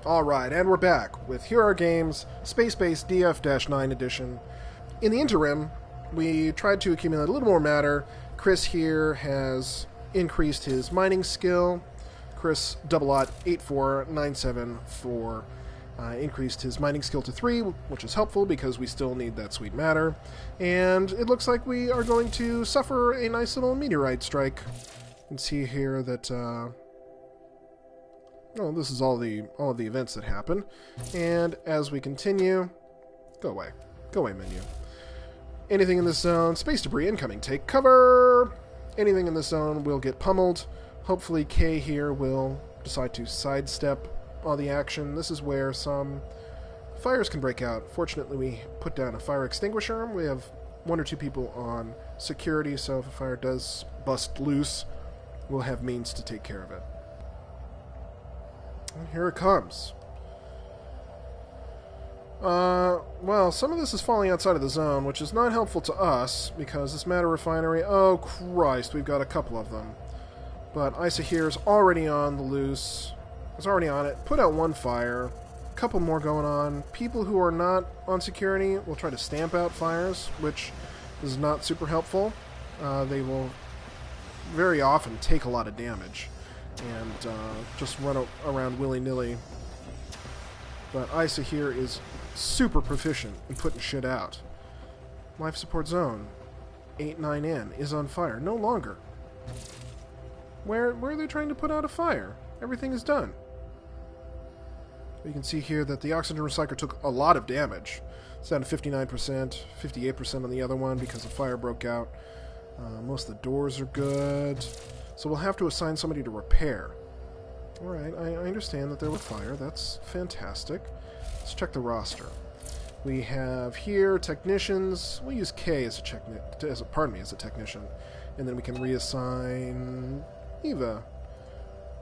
Alright, and we're back with Here Are Games Spacebase DF-9 edition. In the interim, we tried to accumulate a little more matter. Chris here has increased his mining skill. Chris 84974 increased his mining skill to 3, which is helpful because we still need that sweet matter. And it looks like we are going to suffer a nice little meteorite strike. You can see here that... oh, this is all of the events that happen. And as we continue... Go away. Go away, menu. Anything in this zone, space debris incoming, take cover! Anything in this zone will get pummeled. Hopefully K here will decide to sidestep all the action. This is where some fires can break out. Fortunately, we put down a fire extinguisher. We have 1 or 2 people on security, so if a fire does bust loose, we'll have means to take care of it. And here it comes. Well, some of this is falling outside of the zone, which is not helpful to us, because this matter refinery... Oh, Christ, we've got a couple of them. But Isa here is already on the loose. Is already on it. Put out 1 fire. A couple more going on. People who are not on security will try to stamp out fires, which is not super helpful. They will very often take a lot of damage and just run around willy-nilly. But Isa here is super proficient in putting shit out. Life support zone 89N is on fire. No longer. Where are they trying to put out a fire? Everything is done. You can see here that the oxygen recycler took a lot of damage. It's down to 59%, 58% on the other one because the fire broke out. Most of the doors are good. So we'll have to assign somebody to repair. Alright, I understand that there was fire. That's fantastic. Let's check the roster. We have here technicians. We'll use K as a technician. And then we can reassign Eva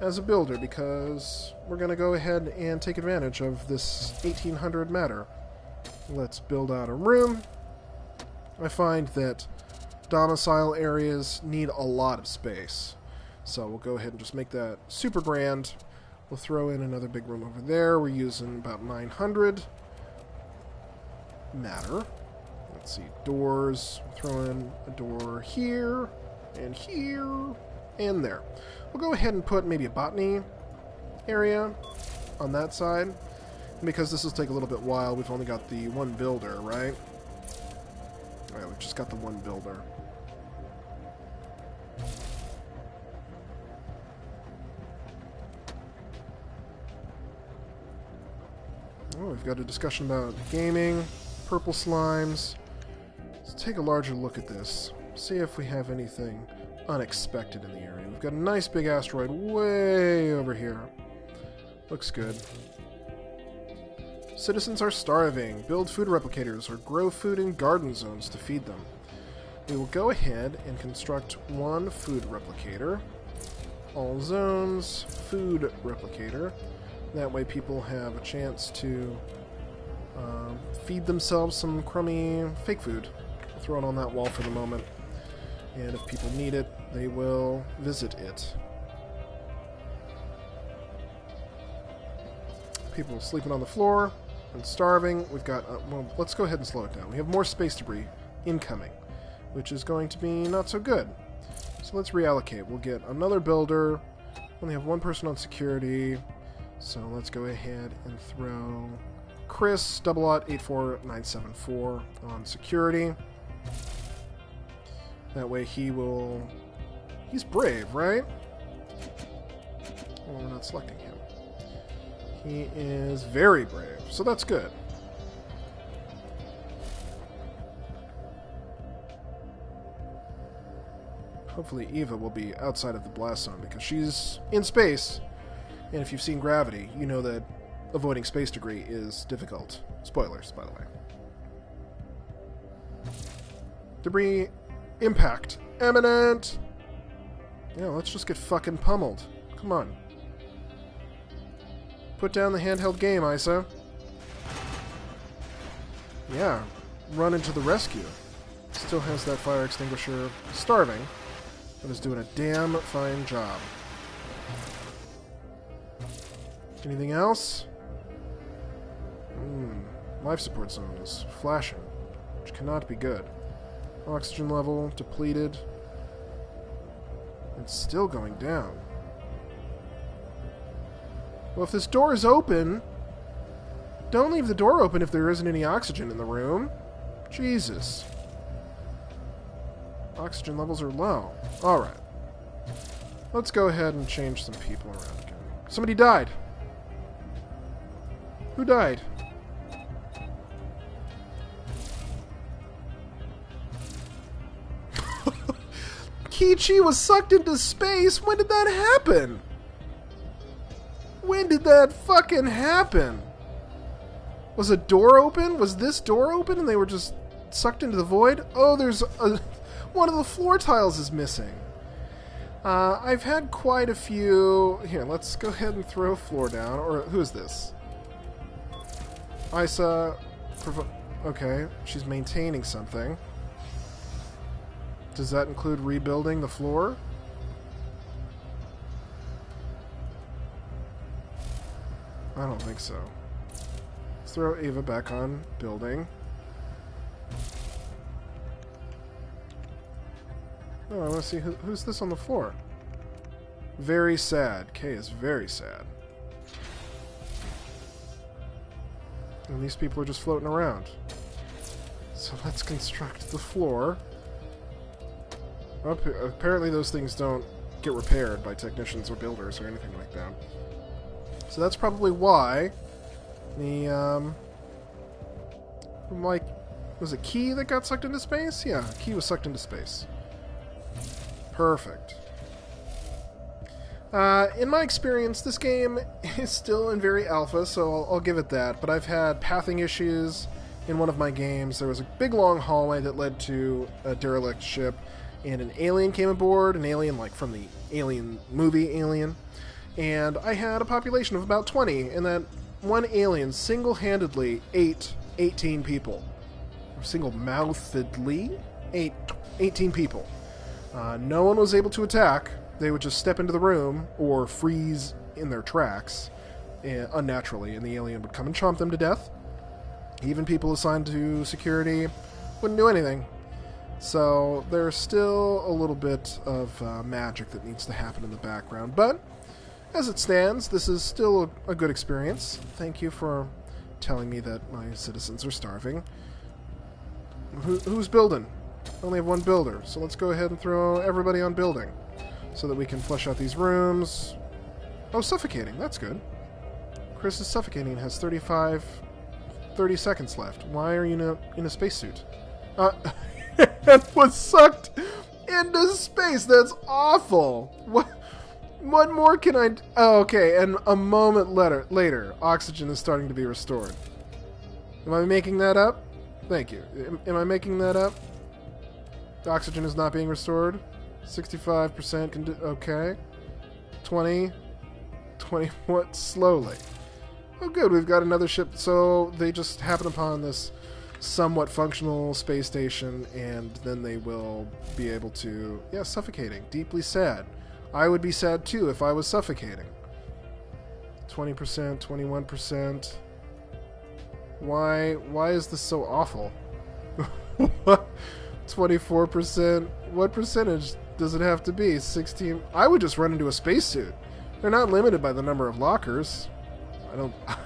as a builder because we're going to go ahead and take advantage of this 1800 matter. Let's build out a room. I find that domicile areas need a lot of space. So we'll go ahead and just make that super grand. We'll throw in another big room over there. We're using about 900 matter. Let's see, doors. Throw in a door here, and there. We'll go ahead and put maybe a botany area on that side. And because this will take a little bit while, we've only got the 1 builder, right? Alright, we've just got the 1 builder. Oh, we've got a discussion about gaming, purple slimes. Let's take a larger look at this. See if we have anything unexpected in the area. We've got a nice big asteroid way over here. Looks good. Citizens are starving. Build food replicators or grow food in garden zones to feed them. We will go ahead and construct 1 food replicator. All zones, food replicator. That way people have a chance to feed themselves some crummy fake food. I'll throw it on that wall for the moment. And if people need it, they will visit it. People sleeping on the floor and starving. We've got... well, let's go ahead and slow it down. We have more space debris incoming, which is going to be not so good. So let's reallocate. We'll get another builder. Only have 1 person on security. So let's go ahead and throw Chris 84974 on security. That way he will... He's brave, right? Well, we're not selecting him. He is very brave, so that's good. Hopefully Eva will be outside of the blast zone because she's in space. And if you've seen Gravity, you know that avoiding space debris is difficult. Spoilers, by the way. Debris impact imminent! Yeah, let's just get fucking pummeled. Come on. Put down the handheld game, Isa. Yeah, run into the rescue. Still has that fire extinguisher starving, but is doing a damn fine job. Anything else? Life support zone is flashing, which cannot be good. Oxygen level depleted. It's still going down. Well, if this door is open, don't leave the door open if there isn't any oxygen in the room. Jesus. Oxygen levels are low. Alright. Let's go ahead and change some people around again. Somebody died. Who died? Kichi was sucked into space? When did that happen? When did that fucking happen? Was a door open? Was this door open and they were just sucked into the void? Oh, there's a... one of the floor tiles is missing. I've had quite a few... Here, let's go ahead and throw floor down. Or, who is this? Isa... Okay, she's maintaining something. Does that include rebuilding the floor? I don't think so. Let's throw Ava back on building. Oh, I want to see who's this on the floor. Very sad. Kay is very sad. And these people are just floating around. So let's construct the floor. Apparently those things don't get repaired by technicians or builders or anything like that. So that's probably why the, like, was it Key that got sucked into space? Yeah, Key was sucked into space. Perfect. In my experience, this game is still in very alpha, so I'll give it that, but I've had pathing issues in one of my games. There was a big long hallway that led to a derelict ship, and an alien came aboard, an alien like from the Alien movie Alien, and I had a population of about 20, and that one alien single-handedly ate 18 people. Single-mouthedly ate 18 people. No one was able to attack. They would just step into the room or freeze in their tracks unnaturally, and the alien would come and chomp them to death. Even people assigned to security wouldn't do anything. So there's still a little bit of magic that needs to happen in the background. But as it stands, this is still a good experience. Thank you for telling me that my citizens are starving. Who's building? I only have one builder, so let's go ahead and throw everybody on building so that we can flesh out these rooms. Oh, suffocating. That's good. Chris is suffocating and has 30 seconds left. Why are you in a spacesuit? And was sucked into space. That's awful. What more can I... Oh, okay, and a moment later, oxygen is starting to be restored. Am I making that up? Thank you. Am I making that up? The oxygen is not being restored. 65% can do... Okay. 20. What? Slowly. Oh, good. We've got another ship. So they just happen upon this somewhat functional space station, and then they will be able to... Yeah, suffocating. Deeply sad. I would be sad, too, if I was suffocating. 20%, 21%. Why is this so awful? 24%. What percentage does it have to be? 16. I would just run into a spacesuit. They're not limited by the number of lockers.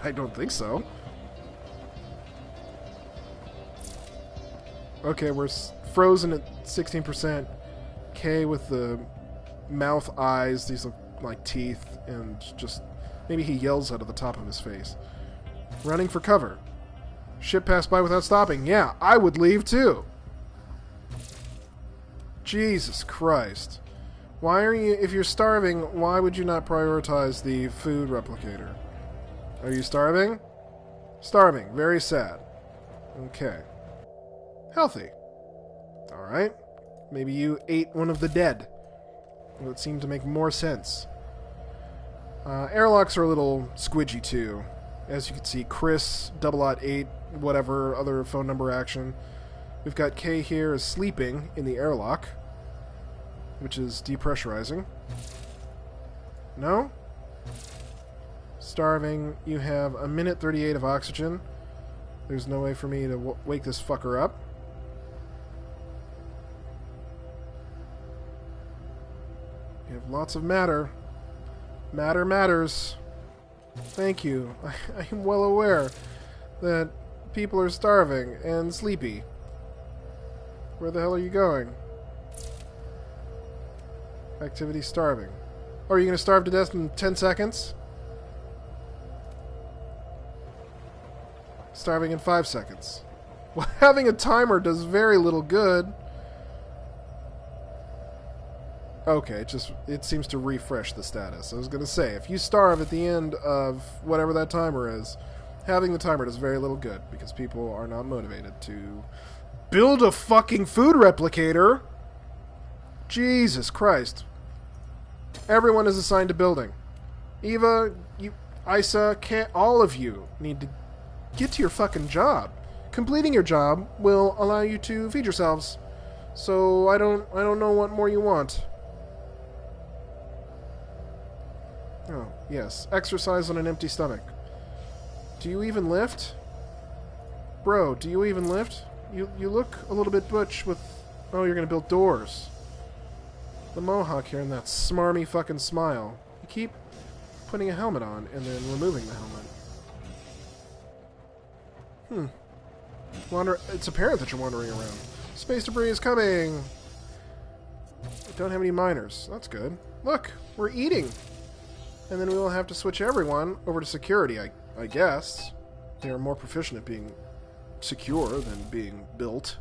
I don't think so. Okay, we're frozen at 16%. K with the mouth eyes. These look like teeth, and just maybe he yells out of the top of his face. Running for cover. Ship passed by without stopping. Yeah, I would leave too. Jesus Christ. Why are you... If you're starving, why would you not prioritize the food replicator? Are you starving? Starving. Very sad. Okay. Healthy. Alright. Maybe you ate one of the dead. It would seem to make more sense. Airlocks are a little squidgy too. As you can see, Chris, 008, whatever, other phone number action. We've got Kay here is sleeping in the airlock, which is depressurizing. No? Starving. You have a minute 38 of oxygen. There's no way for me to wake this fucker up. You have lots of matter. Matter matters. Thank you. I am well aware that people are starving and sleepy. Where the hell are you going? Activity starving. Oh, are you going to starve to death in 10 seconds? Starving in 5 seconds. Well, having a timer does very little good. Okay, it seems to refresh the status. I was going to say, if you starve at the end of whatever that timer is, having the timer does very little good, because people are not motivated to build a fucking food replicator. Jesus Christ. Everyone is assigned to building. Eva, you, Isa, all of you need to get to your fucking job. Completing your job will allow you to feed yourselves. So I don't know what more you want. Oh, yes. Exercise on an empty stomach. Do you even lift? Bro, do you even lift? You look a little bit butch with... Oh, you're gonna build doors. The mohawk here and that smarmy fucking smile. You keep putting a helmet on and then removing the helmet. It's apparent that you're wandering around. Space debris is coming! I don't have any miners. That's good. Look, we're eating! And then we will have to switch everyone over to security, I guess. They are more proficient at being secure than being built.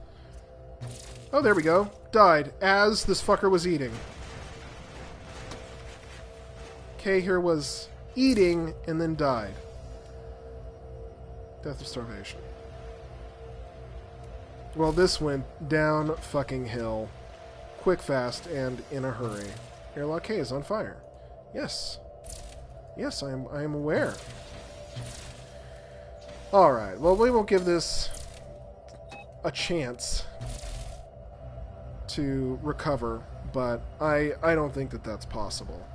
Oh, there we go. Died as this fucker was eating. Kay here was eating and then died. Death of starvation. Well, this went down fucking hill. Quick, fast, and in a hurry. Airlock K is on fire. Yes. Yes, I am aware. Alright, well, we will give this a chance to recover, but I don't think that that's possible.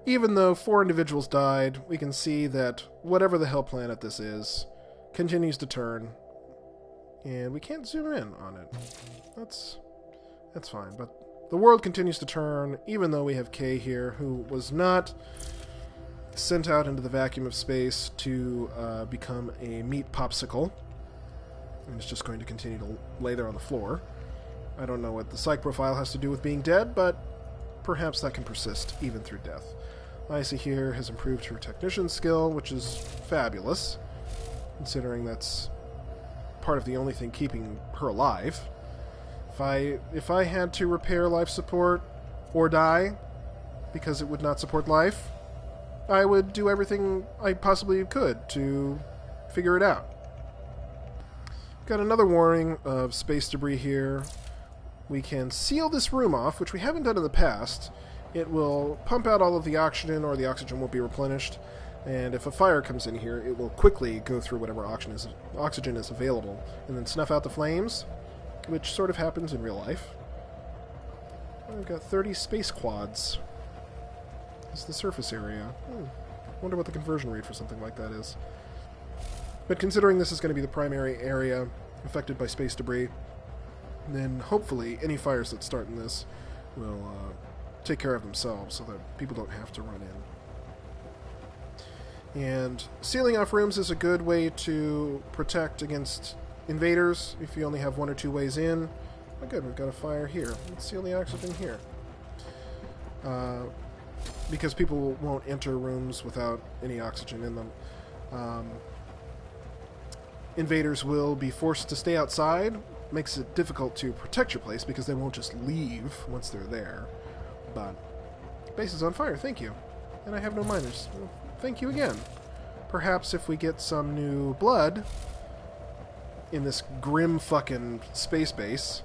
Even though 4 individuals died, we can see that whatever the hell planet this is continues to turn, and we can't zoom in on it. That's fine, but the world continues to turn, even though we have Kay here, who was not sent out into the vacuum of space to become a meat popsicle, and is just going to continue to lay there on the floor. I don't know what the psych profile has to do with being dead, but perhaps that can persist even through death. Isa here has improved her technician skill, which is fabulous, considering that's part of the only thing keeping her alive. If I had to repair life support or die because it would not support life, I would do everything I possibly could to figure it out. Got another warning of space debris here. We can seal this room off, which we haven't done in the past. It will pump out all of the oxygen, or the oxygen won't be replenished. And if a fire comes in here, it will quickly go through whatever oxygen is available, and then snuff out the flames, which sort of happens in real life. I've got 30 space quads. That's the surface area. Wonder what the conversion rate for something like that is. But considering this is going to be the primary area affected by space debris, then hopefully any fires that start in this will take care of themselves so that people don't have to run in. And sealing off rooms is a good way to protect against invaders if you only have 1 or 2 ways in. Oh good, we've got a fire here. Let's seal the oxygen here. Because people won't enter rooms without any oxygen in them. Invaders will be forced to stay outside. Makes it difficult to protect your place because they won't just leave once they're there. But base is on fire, thank you. And I have no miners. Well, thank you again. Perhaps if we get some new blood in this grim fucking space base,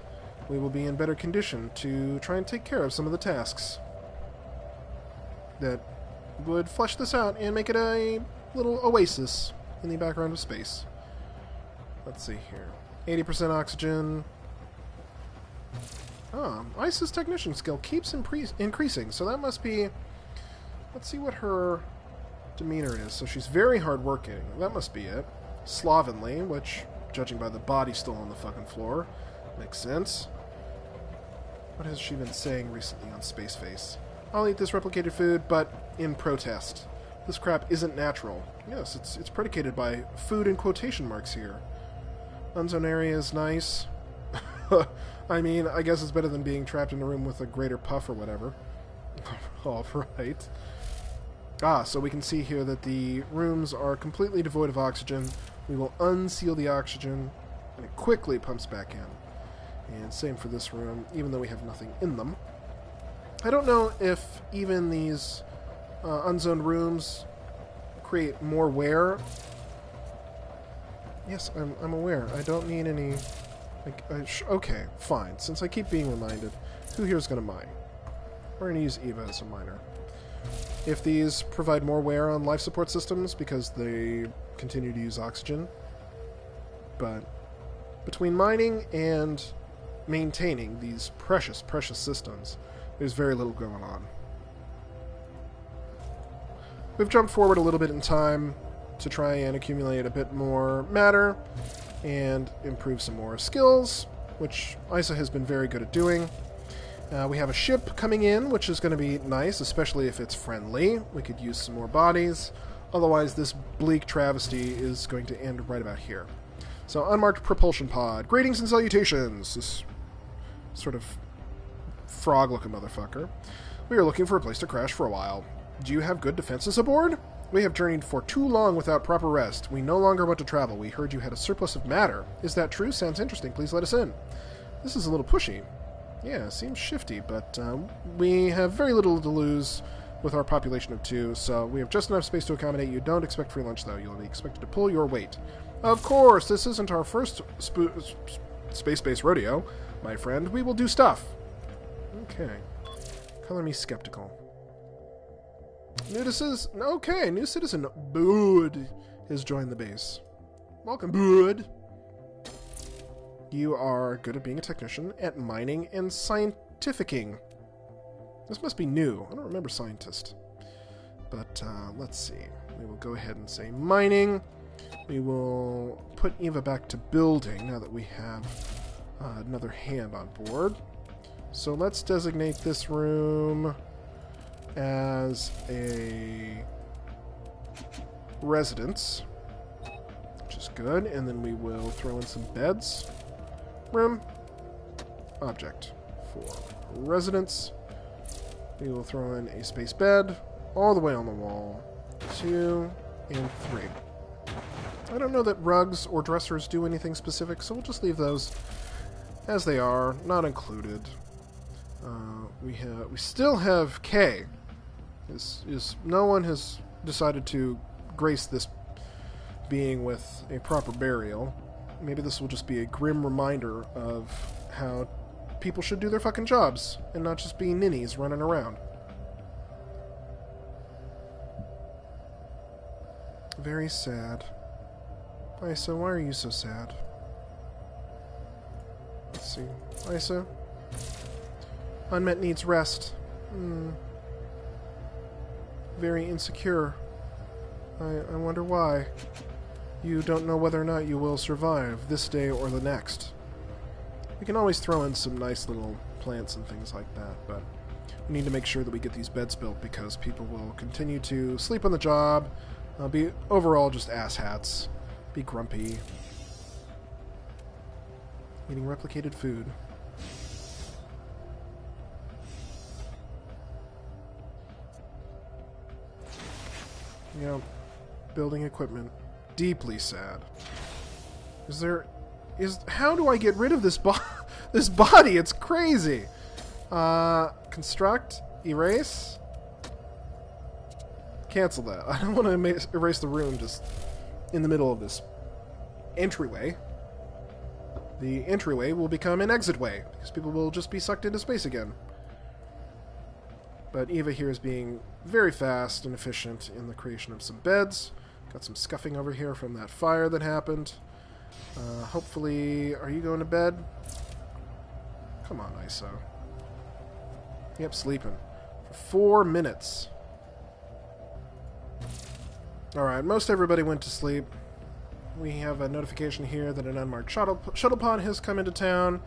we will be in better condition to try and take care of some of the tasks that would flesh this out and make it a little oasis in the background of space. Let's see here. 80% oxygen. Isa's technician skill keeps increasing, so that must be... Let's see what her demeanor is. So she's very hardworking. That must be it. Slovenly, which, judging by the body still on the fucking floor, makes sense. What has she been saying recently on Spacebase? I'll eat this replicated food, but in protest. This crap isn't natural. Yes, it's predicated by food in quotation marks here. Unzone area is nice. I mean, I guess it's better than being trapped in a room with a greater puff or whatever. Alright. Ah, so we can see here that the rooms are completely devoid of oxygen. We will unseal the oxygen, and it quickly pumps back in. And same for this room, even though we have nothing in them. I don't know if even these unzoned rooms create more wear. Yes, I'm aware. I don't need any... okay, fine. Since I keep being reminded, who here is going to mine? We're going to use Eva as a miner. If these provide more wear on life support systems because they continue to use oxygen, but between mining and maintaining these precious, precious systems, there's very little going on. We've jumped forward a little bit in time to try and accumulate a bit more matter and improve some more skills, which Isa has been very good at doing. We have a ship coming in, which is going to be nice, especially if it's friendly. We could use some more bodies. Otherwise, this bleak travesty is going to end right about here. So, unmarked propulsion pod. Greetings and salutations. This sort of frog-looking motherfucker. We are looking for a place to crash for a while. Do you have good defenses aboard? We have journeyed for too long without proper rest. We no longer want to travel. We heard you had a surplus of matter. Is that true? Sounds interesting. Please let us in. This is a little pushy. Yeah, seems shifty, but we have very little to lose with our population of 2, so we have just enough space to accommodate you. Don't expect free lunch, though. You'll be expected to pull your weight. Of course, this isn't our first space-based rodeo, my friend. We will do stuff. Okay. Color me skeptical. New citizen Bud has joined the base. Welcome, Bud. You are good at being a technician, at mining, and scientificing. This must be new. I don't remember scientist. But let's see. We will go ahead and say mining. We will put Eva back to building now that we have another hand on board. So let's designate this room as a residence, which is good. And then we will throw in some beds. Room. Object. For residence. We will throw in a space bed all the way on the wall. 2 and 3. I don't know that rugs or dressers do anything specific, so we'll just leave those as they are, not included. We still have K. No one has decided to grace this being with a proper burial. Maybe this will just be a grim reminder of how people should do their fucking jobs and not just be ninnies running around. Very sad. Isa, why are you so sad? Let's see. Isa? Unmet needs rest. Very insecure. I wonder why. You don't know whether or not you will survive this day or the next. We can always throw in some nice little plants and things like that, but we need to make sure that we get these beds built because people will continue to sleep on the job, be overall just asshats, be grumpy, eating replicated food. Yeah, building equipment. Deeply sad. How do I get rid of this this body? It's crazy. Construct, erase, cancel that. I don't want to erase the room just in the middle of this entryway. The entryway will become an exitway because people will just be sucked into space again. But Eva here is being very fast and efficient in the creation of some beds. Got some scuffing over here from that fire that happened. Hopefully... Are you going to bed? Come on, Isa. Yep, sleeping. For 4 minutes. Alright, most everybody went to sleep. We have a notification here that an unmarked shuttle pod has come into town.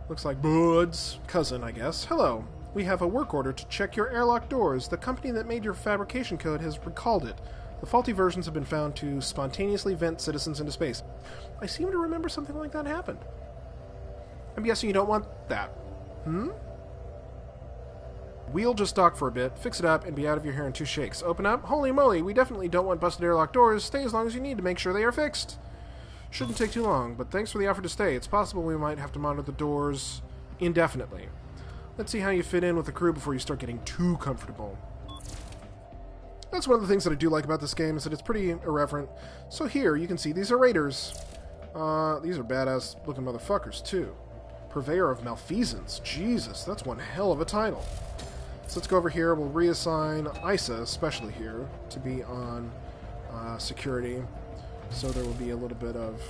Looks like Bud's cousin, I guess. Hello. We have a work order to check your airlock doors. The company that made your fabrication code has recalled it. The faulty versions have been found to spontaneously vent citizens into space. I seem to remember something like that happened. I'm guessing you don't want that. We'll just dock for a bit, fix it up, and be out of your hair in 2 shakes. Open up? Holy moly, we definitely don't want busted airlock doors. Stay as long as you need to make sure they are fixed. Shouldn't take too long, but thanks for the offer to stay. It's possible we might have to monitor the doors indefinitely. Let's see how you fit in with the crew before you start getting too comfortable. That's one of the things that I do like about this game, is that it's pretty irreverent. So here, you can see these are raiders. These are badass looking motherfuckers, too. Purveyor of Malfeasance. Jesus, that's one hell of a title. So let's go over here. We'll reassign Isa, especially here, to be on security. So there will be a little bit of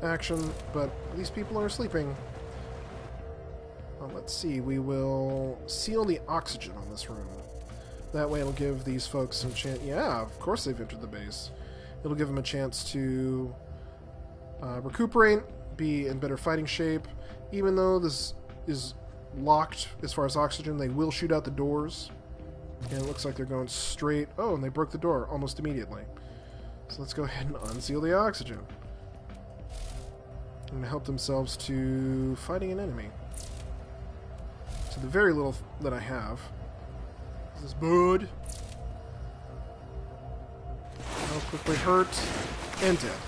action, but these people are sleeping. Let's see. We will seal the oxygen on this room. That way it'll give these folks some chance. Yeah, of course they've entered the base. It'll give them a chance to recuperate, be in better fighting shape. Even though this is locked as far as oxygen, they will shoot out the doors. And it looks like they're going straight... Oh, and they broke the door almost immediately. So let's go ahead and unseal the oxygen. And help themselves to fighting an enemy. To the very little that I have. This is Bud. How quickly hurt and dead.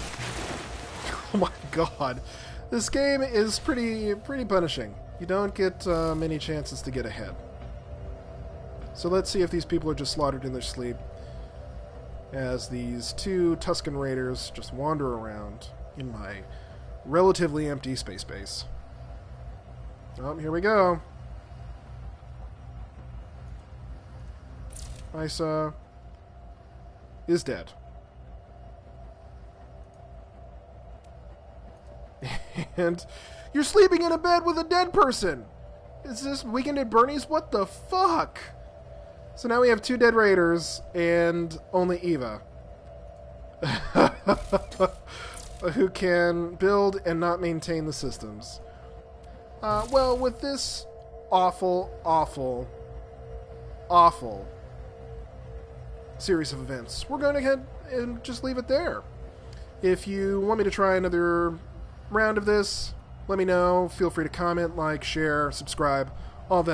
Oh my god. This game is pretty punishing. You don't get many chances to get ahead. So let's see if these people are just slaughtered in their sleep as these 2 Tusken Raiders just wander around in my relatively empty space base. Oh, here we go. Isa is dead. And you're sleeping in a bed with a dead person! Is this Weekend at Bernie's? What the fuck? So now we have 2 dead raiders and only Eva. Who can build and not maintain the systems. Well, with this awful series of events, we're going to go ahead and just leave it there. If you want me to try another round of this, let me know. Feel free to comment, like, share, subscribe, all that.